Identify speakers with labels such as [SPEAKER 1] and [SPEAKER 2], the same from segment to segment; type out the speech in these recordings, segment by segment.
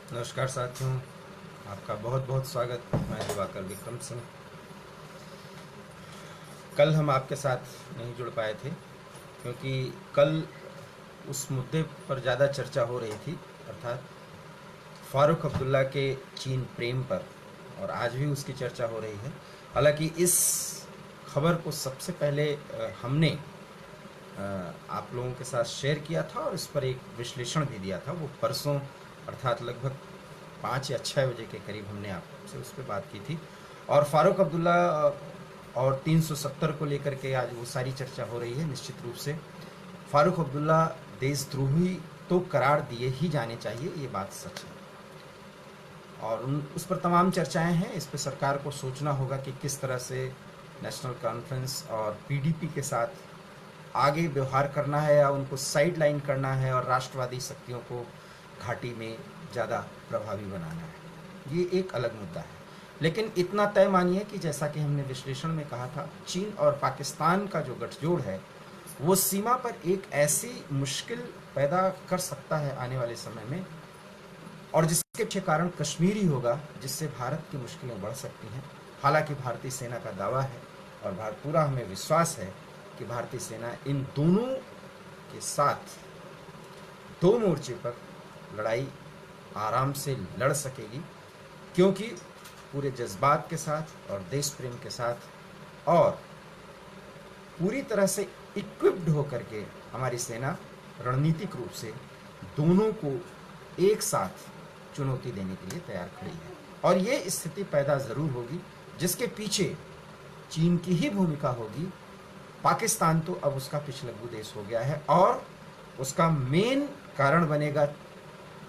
[SPEAKER 1] नमस्कार साथियों, आपका बहुत बहुत स्वागत। मैं दिवाकर विक्रम सिंह। कल हम आपके साथ नहीं जुड़ पाए थे क्योंकि कल उस मुद्दे पर ज़्यादा चर्चा हो रही थी, अर्थात फ़ारूक अब्दुल्ला के चीन प्रेम पर, और आज भी उसकी चर्चा हो रही है। हालांकि इस खबर को सबसे पहले हमने आप लोगों के साथ शेयर किया था और इस पर एक विश्लेषण भी दिया था। वो परसों अर्थात लगभग 5 या 6 बजे के करीब हमने आपसे उस पर बात की थी। और फ़ारूक अब्दुल्ला और 370 को लेकर के आज वो सारी चर्चा हो रही है। निश्चित रूप से फ़ारूक अब्दुल्ला देशद्रोही तो करार दिए ही जाने चाहिए, ये बात सच है। और उस पर तमाम चर्चाएं हैं। इस पर सरकार को सोचना होगा कि किस तरह से नेशनल कॉन्फ्रेंस और पीडीपी के साथ आगे व्यवहार करना है या उनको साइड लाइन करना है और राष्ट्रवादी शक्तियों को घाटी में ज़्यादा प्रभावी बनाना है। ये एक अलग मुद्दा है। लेकिन इतना तय मानिए कि जैसा कि हमने विश्लेषण में कहा था, चीन और पाकिस्तान का जो गठजोड़ है वो सीमा पर एक ऐसी मुश्किल पैदा कर सकता है आने वाले समय में, और जिसके पीछे कारण कश्मीर ही होगा, जिससे भारत की मुश्किलें बढ़ सकती हैं। हालांकि भारतीय सेना का दावा है और पूरा हमें विश्वास है कि भारतीय सेना इन दोनों के साथ दो मोर्चे पर लड़ाई आराम से लड़ सकेगी, क्योंकि पूरे जज्बात के साथ और देश प्रेम के साथ और पूरी तरह से इक्विप्ड होकर के हमारी सेना रणनीतिक रूप से दोनों को एक साथ चुनौती देने के लिए तैयार खड़ी है। और ये स्थिति पैदा ज़रूर होगी जिसके पीछे चीन की ही भूमिका होगी। पाकिस्तान तो अब उसका पिछलग्गू देश हो गया है और उसका मेन कारण बनेगा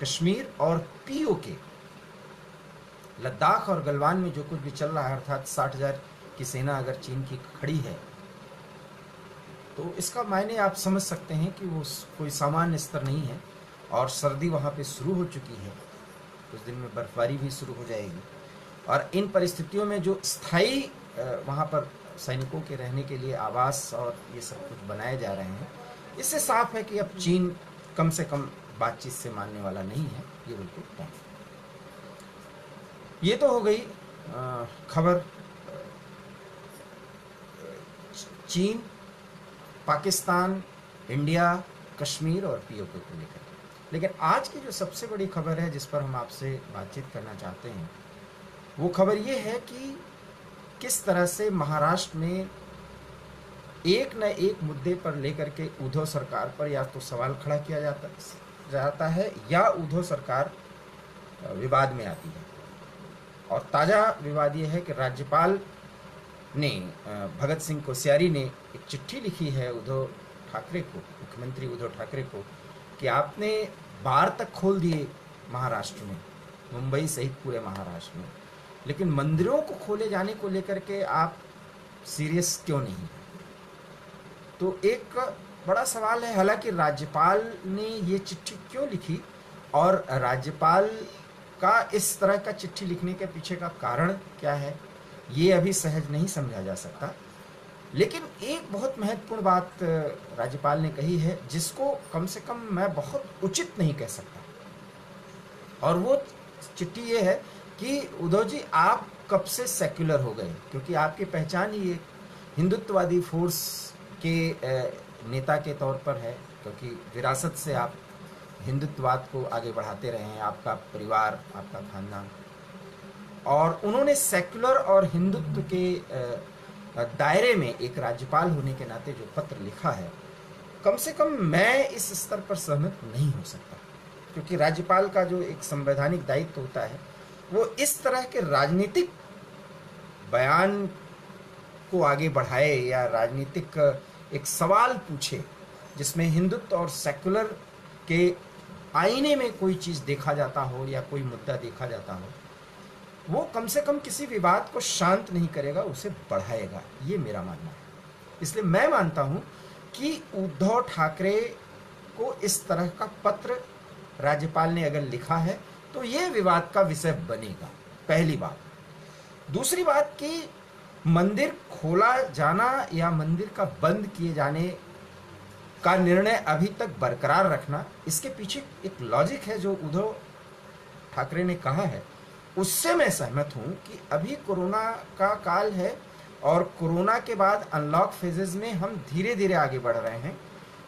[SPEAKER 1] कश्मीर और पीओके। लद्दाख और गलवान में जो कुछ भी चल रहा है, अर्थात 60,000 की सेना अगर चीन की खड़ी है तो इसका मायने आप समझ सकते हैं कि वो कोई सामान्य स्तर नहीं है। और सर्दी वहाँ पे शुरू हो चुकी है, कुछ दिन में बर्फबारी भी शुरू हो जाएगी। और इन परिस्थितियों में जो स्थायी वहाँ पर सैनिकों के रहने के लिए आवास और ये सब कुछ बनाए जा रहे हैं, इससे साफ है कि अब चीन कम से कम बातचीत से मानने वाला नहीं है। ये बिल्कुल तय। ये तो हो गई खबर चीन, पाकिस्तान, इंडिया, कश्मीर और पीओके को लेकर। लेकिन आज की जो सबसे बड़ी खबर है जिस पर हम आपसे बातचीत करना चाहते हैं, वो खबर ये है कि किस तरह से महाराष्ट्र में एक न एक मुद्दे पर लेकर के उद्धव सरकार पर या तो सवाल खड़ा किया जाता है या उद्धव सरकार विवाद में आती है। और ताज़ा विवाद ये है कि राज्यपाल ने भगत सिंह कोश्यारी ने एक चिट्ठी लिखी है उद्धव ठाकरे को, मुख्यमंत्री उद्धव ठाकरे को, कि आपने बार तक खोल दिए महाराष्ट्र में, मुंबई सहित पूरे महाराष्ट्र में, लेकिन मंदिरों को खोले जाने को लेकर के आप सीरियस क्यों नहीं? तो एक बड़ा सवाल है। हालांकि राज्यपाल ने ये चिट्ठी क्यों लिखी और राज्यपाल का इस तरह का चिट्ठी लिखने के पीछे का कारण क्या है, ये अभी सहज नहीं समझा जा सकता। लेकिन एक बहुत महत्वपूर्ण बात राज्यपाल ने कही है जिसको कम से कम मैं बहुत उचित नहीं कह सकता, और वो चिट्ठी ये है कि उद्धव जी, आप कब से सेक्युलर हो गए? क्योंकि आपकी पहचान ही एक हिंदुत्ववादी फोर्स के नेता के तौर पर है, क्योंकि विरासत से आप हिंदुत्ववाद को आगे बढ़ाते रहे हैं, आपका परिवार, आपका खानदान। और उन्होंने सेक्युलर और हिंदुत्व के दायरे में एक राज्यपाल होने के नाते जो पत्र लिखा है, कम से कम मैं इस स्तर पर सहमत नहीं हो सकता। क्योंकि राज्यपाल का जो एक संवैधानिक दायित्व होता है वो इस तरह के राजनीतिक बयान को आगे बढ़ाए या राजनीतिक एक सवाल पूछे जिसमें हिंदुत्व और सेक्युलर के आईने में कोई चीज़ देखा जाता हो या कोई मुद्दा देखा जाता हो, वो कम से कम किसी विवाद को शांत नहीं करेगा, उसे बढ़ाएगा। ये मेरा मानना है। इसलिए मैं मानता हूँ कि उद्धव ठाकरे को इस तरह का पत्र राज्यपाल ने अगर लिखा है तो ये विवाद का विषय बनेगा, पहली बात। दूसरी बात कि मंदिर खोला जाना या मंदिर का बंद किए जाने का निर्णय अभी तक बरकरार रखना, इसके पीछे एक लॉजिक है जो उद्धव ठाकरे ने कहा है, उससे मैं सहमत हूं कि अभी कोरोना का काल है और कोरोना के बाद अनलॉक फेजेस में हम धीरे धीरे आगे बढ़ रहे हैं।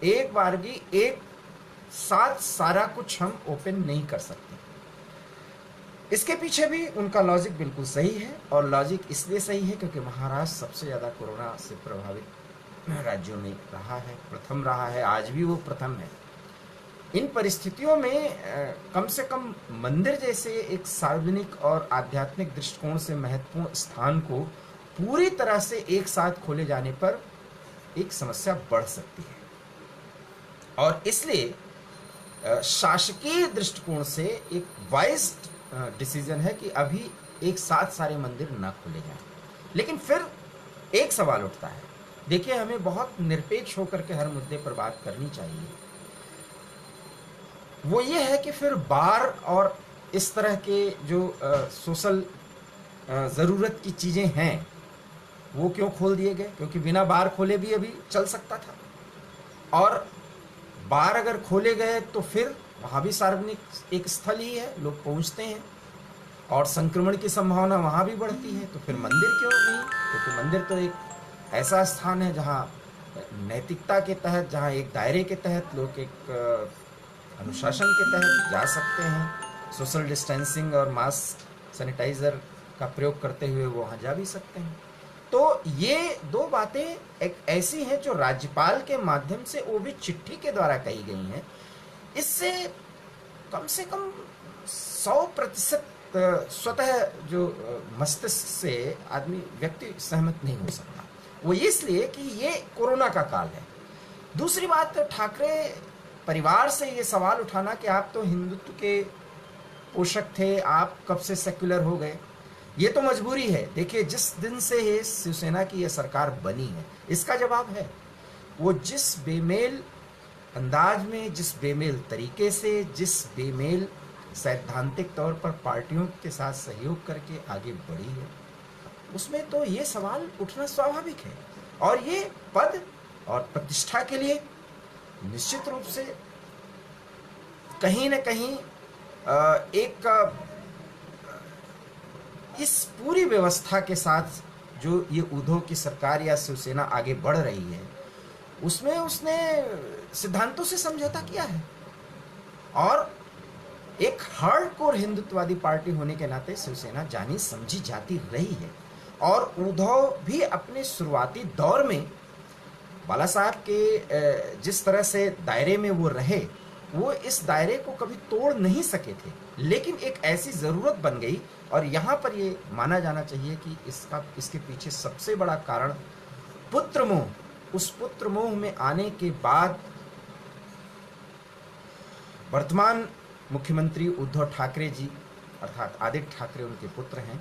[SPEAKER 1] एक बार भी एक साथ सारा कुछ हम ओपन नहीं कर सकते। इसके पीछे भी उनका लॉजिक बिल्कुल सही है, और लॉजिक इसलिए सही है क्योंकि महाराष्ट्र सबसे ज़्यादा कोरोना से प्रभावित राज्यों में रहा है, प्रथम रहा है, आज भी वो प्रथम है। इन परिस्थितियों में कम से कम मंदिर जैसे एक सार्वजनिक और आध्यात्मिक दृष्टिकोण से महत्वपूर्ण स्थान को पूरी तरह से एक साथ खोले जाने पर एक समस्या बढ़ सकती है, और इसलिए शासकीय दृष्टिकोण से एक वाइज डिसीजन है कि अभी एक साथ सारे मंदिर ना खोले जाएं। लेकिन फिर एक सवाल उठता है, देखिए हमें बहुत निरपेक्ष होकर के हर मुद्दे पर बात करनी चाहिए। वो ये है कि फिर बार और इस तरह के जो सोशल ज़रूरत की चीज़ें हैं वो क्यों खोल दिए गए, क्योंकि बिना बार खोले भी अभी चल सकता था, और बार अगर खोले गए तो फिर वहाँ भी सार्वजनिक एक स्थल ही है, लोग पहुँचते हैं और संक्रमण की संभावना वहाँ भी बढ़ती है। तो फिर मंदिर क्यों नहीं, क्योंकि मंदिर तो एक ऐसा स्थान है जहाँ नैतिकता के तहत, जहाँ एक दायरे के तहत लोग एक अनुशासन के तहत जा सकते हैं, सोशल डिस्टेंसिंग और मास्क सैनिटाइज़र का प्रयोग करते हुए वो वहाँ जा भी सकते हैं। तो ये दो बातें एक ऐसी हैं जो राज्यपाल के माध्यम से, वो भी चिट्ठी के द्वारा कही गई हैं। इससे कम से कम 100% स्वतः जो मस्तिष्क से आदमी व्यक्ति सहमत नहीं हो सकता। वो इसलिए कि ये कोरोना का काल है। दूसरी बात, ठाकरे परिवार से ये सवाल उठाना कि आप तो हिंदुत्व के पोषक थे, आप कब से सेक्युलर हो गए, ये तो मजबूरी है। देखिए, जिस दिन से ये शिवसेना की ये सरकार बनी है, इसका जवाब है। वो जिस बेमेल अंदाज में, जिस बेमेल तरीके से, जिस बेमेल सैद्धांतिक तौर पर पार्टियों के साथ सहयोग करके आगे बढ़ी है, उसमें तो ये सवाल उठना स्वाभाविक है। और ये पद और प्रतिष्ठा के लिए निश्चित रूप से कहीं न कहीं एक इस पूरी व्यवस्था के साथ जो ये उद्धव की सरकार या शिवसेना आगे बढ़ रही है, उसमें उसने सिद्धांतों से समझौता किया है। और एक हार्डकोर हिंदुत्ववादी पार्टी होने के नाते शिवसेना जानी समझी जाती रही है। और उद्धव भी अपने शुरुआती दौर में बाला साहब के जिस तरह से दायरे में वो रहे, वो इस दायरे को कभी तोड़ नहीं सके थे। लेकिन एक ऐसी ज़रूरत बन गई, और यहाँ पर ये माना जाना चाहिए कि इसके पीछे सबसे बड़ा कारण पुत्र मोह, उस पुत्र मोह में आने के बाद वर्तमान मुख्यमंत्री उद्धव ठाकरे जी, अर्थात आदित्य ठाकरे उनके पुत्र हैं,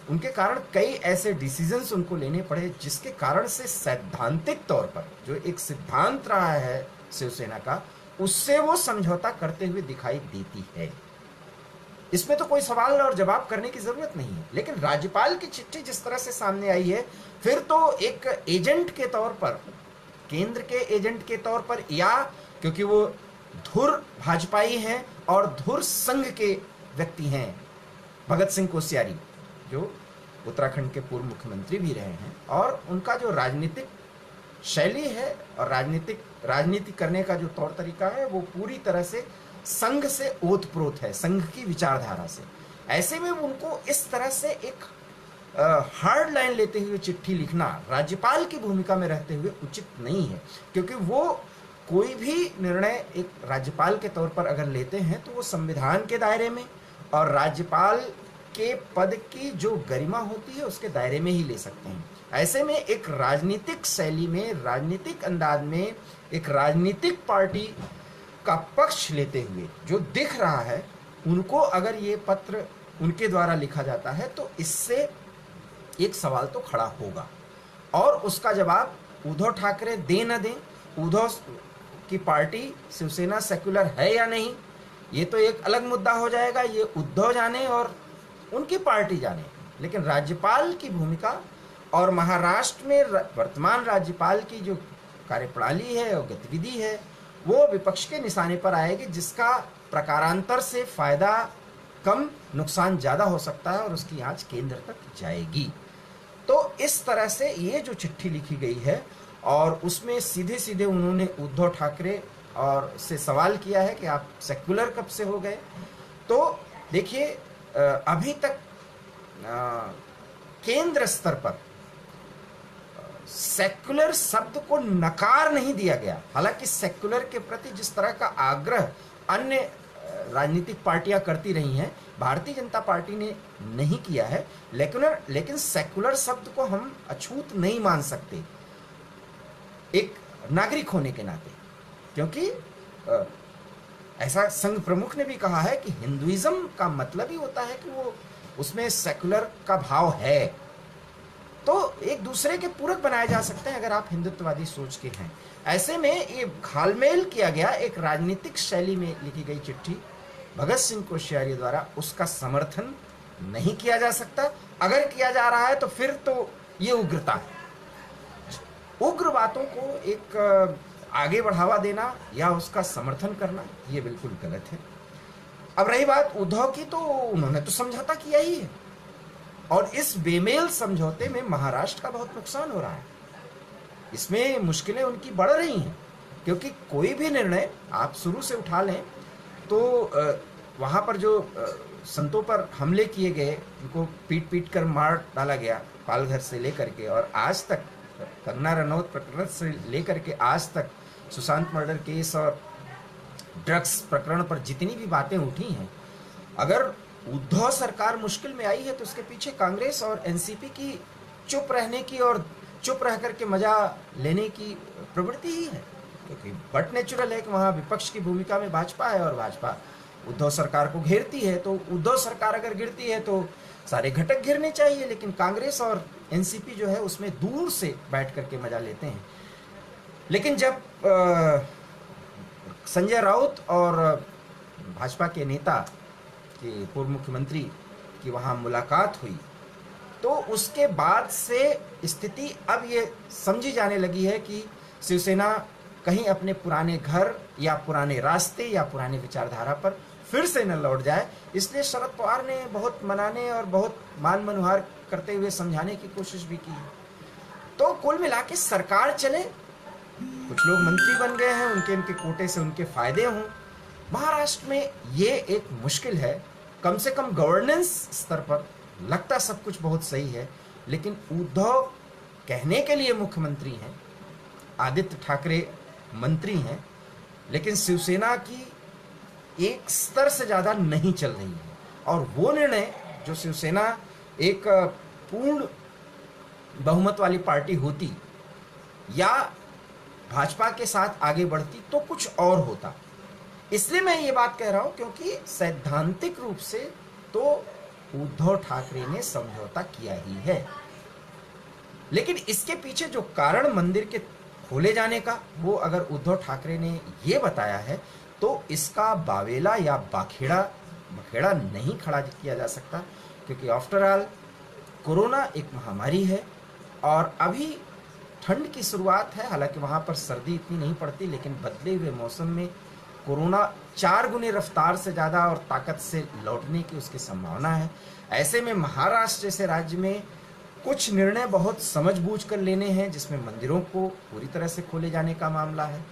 [SPEAKER 1] उनके कारण कई ऐसे डिसीजंस उनको लेने पड़े जिसके कारण से सैद्धांतिक तौर पर जो एक सिद्धांत रहा है शिवसेना का, उससे वो समझौता करते हुए दिखाई देती है। इसमें तो कोई सवाल और जवाब करने की जरूरत नहीं है। लेकिन राज्यपाल की चिट्ठी जिस तरह से सामने आई है, फिर तो एक एजेंट के तौर पर, केंद्र के एजेंट के तौर पर, या क्योंकि वो धुर भाजपाई हैं और धुर संघ के व्यक्ति हैं, भगत सिंह कोश्यारी जो उत्तराखंड के पूर्व मुख्यमंत्री भी रहे हैं, और उनका जो राजनीतिक शैली है और राजनीति करने का जो तौर तरीका है, वो पूरी तरह से संघ से ओतप्रोत है, संघ की विचारधारा से। ऐसे में उनको इस तरह से एक हार्ड लाइन लेते हुए चिट्ठी लिखना राज्यपाल की भूमिका में रहते हुए उचित नहीं है, क्योंकि वो कोई भी निर्णय एक राज्यपाल के तौर पर अगर लेते हैं तो वो संविधान के दायरे में और राज्यपाल के पद की जो गरिमा होती है उसके दायरे में ही ले सकते हैं। ऐसे में एक राजनीतिक शैली में, राजनीतिक अंदाज में, एक राजनीतिक पार्टी का पक्ष लेते हुए जो दिख रहा है, उनको अगर ये पत्र उनके द्वारा लिखा जाता है तो इससे एक सवाल तो खड़ा होगा, और उसका जवाब उद्धव ठाकरे दें न दें, उद्धव की पार्टी शिवसेना सेक्युलर है या नहीं, ये तो एक अलग मुद्दा हो जाएगा। ये उद्धव जाने और उनकी पार्टी जाने। लेकिन राज्यपाल की भूमिका और महाराष्ट्र में वर्तमान राज्यपाल की जो कार्यप्रणाली है और गतिविधि है, वो विपक्ष के निशाने पर आएगी, जिसका प्रकारांतर से फायदा कम, नुकसान ज़्यादा हो सकता है और उसकी आंच केंद्र तक जाएगी। तो इस तरह से ये जो चिट्ठी लिखी गई है और उसमें सीधे सीधे उन्होंने उद्धव ठाकरे और से सवाल किया है कि आप सेक्युलर कब से हो गए। तो देखिए, अभी तक केंद्र स्तर पर सेक्युलर शब्द को नकार नहीं दिया गया। हालांकि सेक्युलर के प्रति जिस तरह का आग्रह अन्य राजनीतिक पार्टियां करती रही हैं, भारतीय जनता पार्टी ने नहीं किया है। लेकिन सेक्युलर शब्द को हम अछूत नहीं मान सकते एक नागरिक होने के नाते, क्योंकि ऐसा संघ प्रमुख ने भी कहा है कि हिंदुइज्म का मतलब ही होता है कि वो उसमें सेक्युलर का भाव है। तो एक दूसरे के पूरक बनाए जा सकते हैं अगर आप हिंदुत्ववादी सोच के हैं। ऐसे में ये घालमेल किया गया एक राजनीतिक शैली में लिखी गई चिट्ठी भगत सिंह कोश्यारी द्वारा, उसका समर्थन नहीं किया जा सकता। अगर किया जा रहा है तो फिर तो ये उग्रता है। उग्र बातों को एक आगे बढ़ावा देना या उसका समर्थन करना, ये बिल्कुल गलत है। अब रही बात उद्धव की, तो उन्होंने तो समझौता किया ही है और इस बेमेल समझौते में महाराष्ट्र का बहुत नुकसान हो रहा है। इसमें मुश्किलें उनकी बढ़ रही हैं, क्योंकि कोई भी निर्णय आप शुरू से उठा लें तो वहाँ पर जो संतों पर हमले किए गए, उनको पीट पीट कर मार डाला गया पालघर से लेकर के, और आज तक कंगना रनौत प्रकरण से लेकर के आज तक सुशांत मर्डर केस और ड्रग्स प्रकरण पर जितनी भी बातें उठी हैं, अगर उद्धव सरकार मुश्किल में आई है तो उसके पीछे कांग्रेस और एनसीपी की चुप रहने की और चुप रह करके मजा लेने की प्रवृत्ति ही है। क्योंकि बट नेचुरल है कि वहाँ विपक्ष की भूमिका में भाजपा है और भाजपा उद्धव सरकार को घेरती है, तो उद्धव सरकार अगर गिरती है तो सारे घटक गिरने चाहिए। लेकिन कांग्रेस और एनसीपी जो है उसमें दूर से बैठ करके मजा लेते हैं। लेकिन जब संजय राउत और भाजपा के नेता के पूर्व मुख्यमंत्री की वहाँ मुलाकात हुई, तो उसके बाद से स्थिति अब ये समझी जाने लगी है कि शिवसेना कहीं अपने पुराने घर या पुराने रास्ते या पुराने विचारधारा पर फिर से न लौट जाए। इसलिए शरद पवार ने बहुत मनाने और बहुत मान मनुहार करते हुए समझाने की कोशिश भी की है। तो कुल मिला के सरकार चले, कुछ लोग मंत्री बन गए हैं, उनके कोटे से उनके फायदे हों। महाराष्ट्र में ये एक मुश्किल है। कम से कम गवर्नेंस स्तर पर लगता सब कुछ बहुत सही है, लेकिन उद्धव कहने के लिए मुख्यमंत्री हैं, आदित्य ठाकरे मंत्री हैं, लेकिन शिवसेना की एक स्तर से ज़्यादा नहीं चल रही है। और वो निर्णय जो शिवसेना एक पूर्ण बहुमत वाली पार्टी होती या भाजपा के साथ आगे बढ़ती तो कुछ और होता। इसलिए मैं ये बात कह रहा हूं क्योंकि सैद्धांतिक रूप से तो उद्धव ठाकरे ने समझौता किया ही है, लेकिन इसके पीछे जो कारण मंदिर के खोले जाने का, वो अगर उद्धव ठाकरे ने ये बताया है तो इसका बावेला या बखेड़ा नहीं खड़ा किया जा सकता। क्योंकि आफ्टर ऑल कोरोना एक महामारी है और अभी ठंड की शुरुआत है। हालांकि वहाँ पर सर्दी इतनी नहीं पड़ती, लेकिन बदले हुए मौसम में कोरोना 4 गुनी रफ्तार से ज़्यादा और ताकत से लौटने की उसकी संभावना है। ऐसे में महाराष्ट्र जैसे राज्य में कुछ निर्णय बहुत समझबूझ कर लेने हैं, जिसमें मंदिरों को पूरी तरह से खोले जाने का मामला है।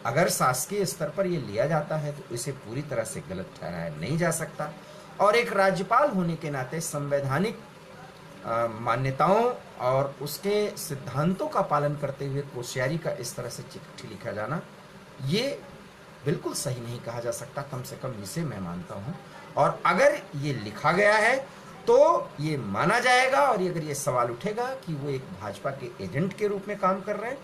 [SPEAKER 1] अगर शासकीय स्तर पर ये लिया जाता है तो इसे पूरी तरह से गलत ठहराया नहीं जा सकता। और एक राज्यपाल होने के नाते संवैधानिक मान्यताओं और उसके सिद्धांतों का पालन करते हुए कोश्यारी का इस तरह से चिट्ठी लिखा जाना, ये बिल्कुल सही नहीं कहा जा सकता। कम से कम इसे मैं मानता हूँ। और अगर ये लिखा गया है तो ये माना जाएगा, और अगर ये सवाल उठेगा कि वो एक भाजपा के एजेंट के रूप में काम कर रहे हैं,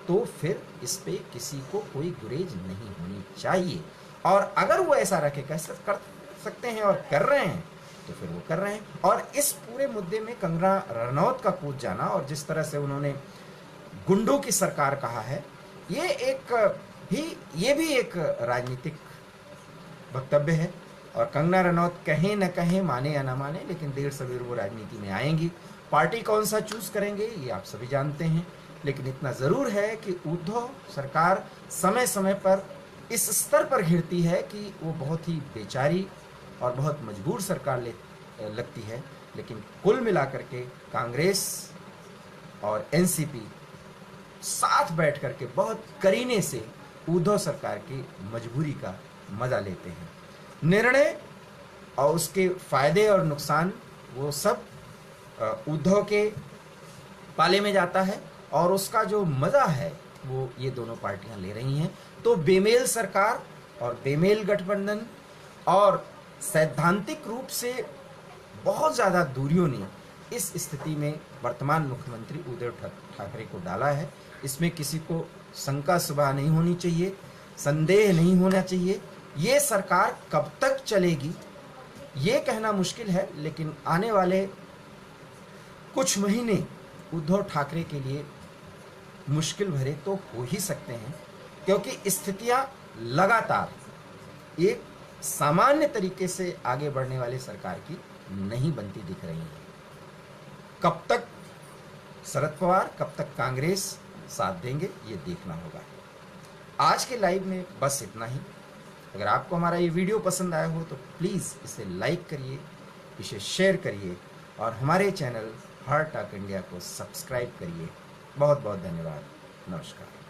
[SPEAKER 1] तो फिर इस पे किसी को कोई गुरेज नहीं होनी चाहिए। और अगर वो ऐसा रखे कर सकते हैं और कर रहे हैं तो फिर वो कर रहे हैं। और इस पूरे मुद्दे में कंगना रनौत का कूद जाना और जिस तरह से उन्होंने गुंडों की सरकार कहा है, ये भी एक राजनीतिक वक्तव्य है। और कंगना रनौत कहें न कहें, माने या ना माने, लेकिन देर सवेर वो राजनीति में आएंगी। पार्टी कौन सा चूज करेंगे ये आप सभी जानते हैं, लेकिन इतना ज़रूर है कि उद्धव सरकार समय समय पर इस स्तर पर घिरती है कि वो बहुत ही बेचारी और बहुत मजबूर सरकार लगती है, लेकिन कुल मिलाकर के कांग्रेस और एनसीपी साथ बैठ करके बहुत करीने से उद्धव सरकार की मजबूरी का मजा लेते हैं। निर्णय और उसके फायदे और नुकसान वो सब उद्धव के पाले में जाता है, और उसका जो मजा है वो ये दोनों पार्टियां ले रही हैं। तो बेमेल सरकार और बेमेल गठबंधन और सैद्धांतिक रूप से बहुत ज़्यादा दूरियों ने इस स्थिति में वर्तमान मुख्यमंत्री उद्धव ठाकरे को डाला है। इसमें किसी को शंका सुबह नहीं होनी चाहिए, संदेह नहीं होना चाहिए। ये सरकार कब तक चलेगी ये कहना मुश्किल है, लेकिन आने वाले कुछ महीने उद्धव ठाकरे के लिए मुश्किल भरे तो हो ही सकते हैं, क्योंकि स्थितियां लगातार एक सामान्य तरीके से आगे बढ़ने वाली सरकार की नहीं बनती दिख रही है। कब तक शरद पवार, कब तक कांग्रेस साथ देंगे ये देखना होगा। आज के लाइव में बस इतना ही। अगर आपको हमारा ये वीडियो पसंद आया हो तो प्लीज़ इसे लाइक करिए, इसे शेयर करिए और हमारे चैनल हार्ट टॉक इंडिया को सब्सक्राइब करिए। बहुत बहुत धन्यवाद। नमस्कार।